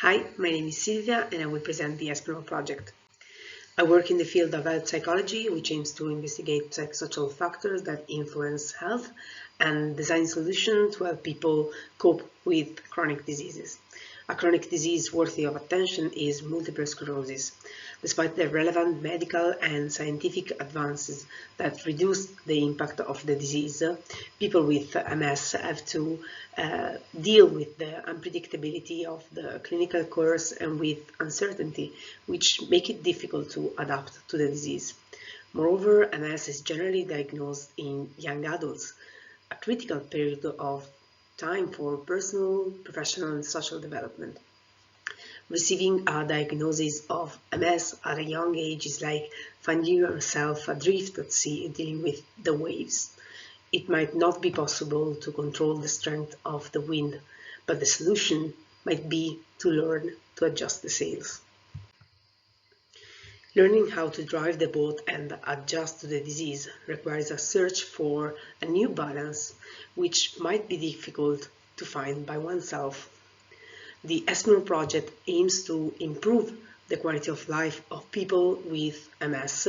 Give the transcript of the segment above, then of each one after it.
Hi, my name is Silvia and I will present the Espero project. I work in the field of health psychology, which aims to investigate psychosocial factors that influence health and design solutions to help people cope with chronic diseases. A chronic disease worthy of attention is multiple sclerosis. Despite the relevant medical and scientific advances that reduce the impact of the disease, people with MS have to deal with the unpredictability of the clinical course and with uncertainty, which make it difficult to adapt to the disease. Moreover, MS is generally diagnosed in young adults, a critical period of time for personal, professional, and social development. Receiving a diagnosis of MS at a young age is like finding yourself adrift at sea dealing with the waves. It might not be possible to control the strength of the wind, but the solution might be to learn to adjust the sails. Learning how to drive the boat and adjust to the disease requires a search for a new balance, which might be difficult to find by oneself. The Espero project aims to improve the quality of life of people with MS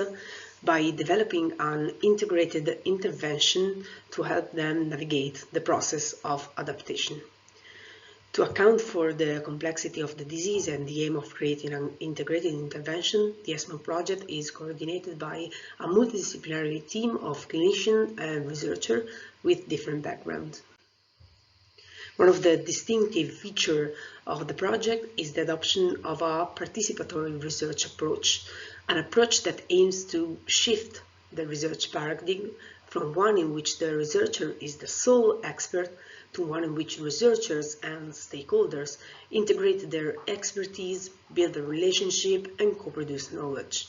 by developing an integrated intervention to help them navigate the process of adaptation. To account for the complexity of the disease and the aim of creating an integrated intervention, the Espero project is coordinated by a multidisciplinary team of clinicians and researchers with different backgrounds. One of the distinctive features of the project is the adoption of a participatory research approach, an approach that aims to shift the research paradigm from one in which the researcher is the sole expert to one in which researchers and stakeholders integrate their expertise, build a relationship, and co-produce knowledge.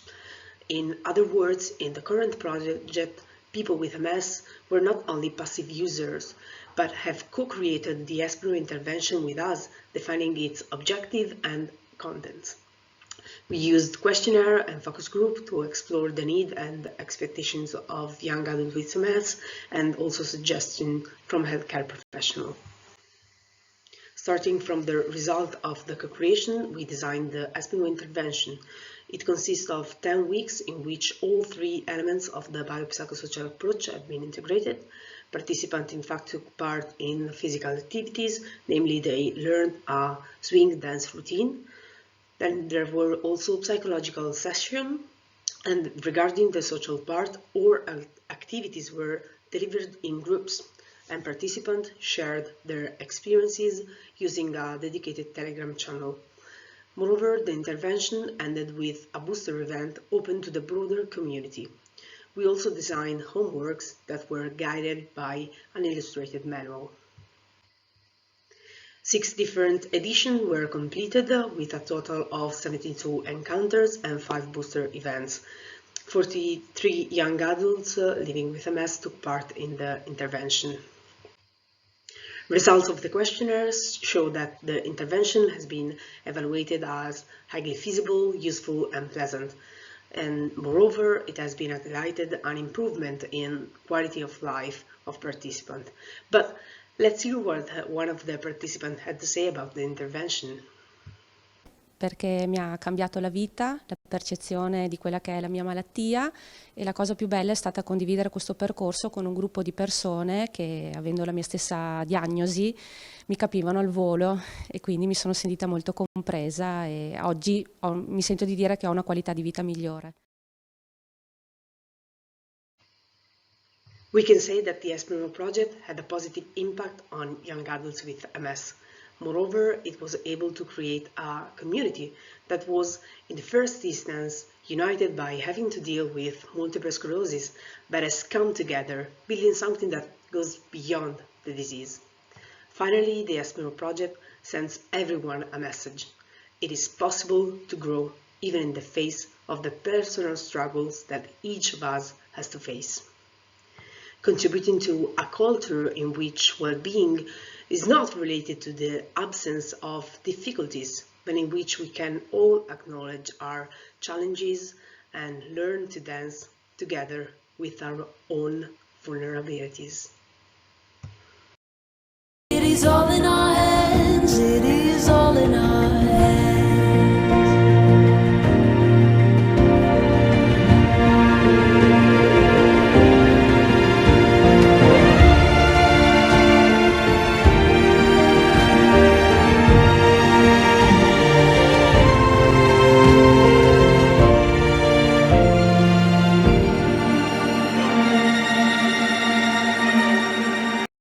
In other words, in the current project, people with MS were not only passive users, but have co-created the Espero intervention with us, defining its objective and contents. We used questionnaire and focus group to explore the need and expectations of young adults with MS and also suggestions from healthcare professionals. Starting from the result of the co-creation, we designed the Espero intervention. It consists of 10 weeks in which all three elements of the biopsychosocial approach have been integrated. Participants in fact took part in physical activities, namely they learned a swing dance routine. Then there were also psychological sessions, and regarding the social part, all activities were delivered in groups, and participants shared their experiences using a dedicated Telegram channel. Moreover, the intervention ended with a booster event open to the broader community. We also designed homeworks that were guided by an illustrated manual. 6 different editions were completed with a total of 72 encounters and 5 booster events. 43 young adults living with MS took part in the intervention. Results of the questionnaires show that the intervention has been evaluated as highly feasible, useful, and pleasant. And moreover, it has been highlighted an improvement in quality of life of participants. But let's hear what one of the participants had to say about the intervention. Perché mi ha cambiato la vita, la percezione di quella che è la mia malattia, e la cosa più bella è stata condividere questo percorso con un gruppo di persone che, avendo la mia stessa diagnosi, mi capivano al volo e quindi mi sono sentita molto compresa e oggi mi sento di dire che ho una qualità di vita migliore. We can say that the Espero project had a positive impact on young adults with MS. Moreover, it was able to create a community that was, in the first instance, united by having to deal with multiple sclerosis, but has come together, building something that goes beyond the disease. Finally, the Espero project sends everyone a message. It is possible to grow even in the face of the personal struggles that each of us has to face. Contributing to a culture in which well-being is not related to the absence of difficulties, but in which we can all acknowledge our challenges and learn to dance together with our own vulnerabilities.